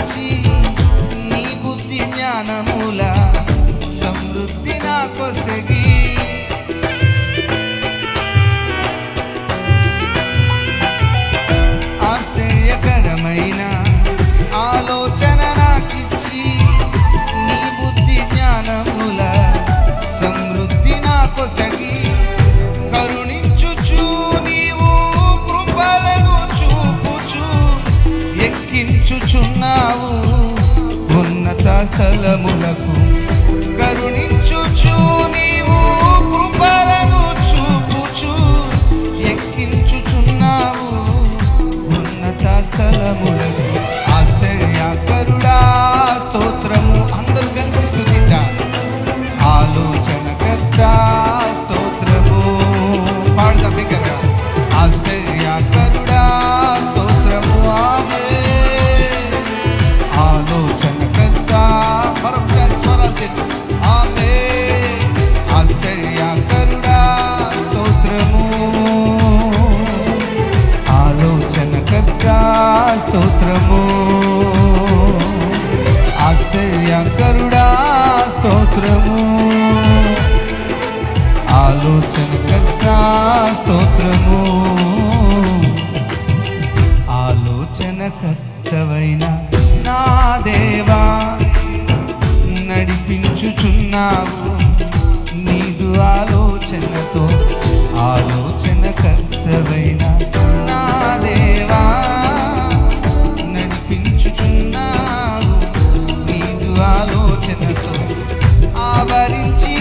నాకిచ్చి నీ బుద్ధి జ్ఞానముల సమృద్ధి నాకొసగి ఆశ్చర్యకరమైన ఆలోచన నాకిచ్చి నీ బుద్ధి జ్ఞానముల సమృద్ధి నాకొసగి కరుణించుచు నీవు కృపలను చూపుచు ఎక్కించుచున్నావు ఉన్నత స్థలములకు కరుణించుచు నీవు కృపలను చూపుచు ఎక్కించుచున్నావు ఉన్నత స్థలములకు ఆశ్చర్యకరుడా స్తోత్రము అందరూ కలిసి స్తుతిద్దాం ఆలోచనకర్త స్తోత్రము పాడుదాం బిగ్గరగా ఆశ్చర్యకరుడా స్తోత్రము ఆమేన్ ఆలోచనకర్త మరొకసారి స్వరాలు తెచ్చు ఆమేన్ ఆశ్చర్యకరుడా స్తోత్రము ఆలోచనకర్త స్తోత్రము ఆశ్చర్యకరుడా స్తోత్రము ఆలోచనకర్త స్తోత్రము ఆలోచనకర్తవైన నా దేవా నడిపించుచున్నావు నీదు ఆలోచనతో ఆలోచనకర్తవైన నా దేవా నడిపించుచున్నావు నీదు ఆలోచనతో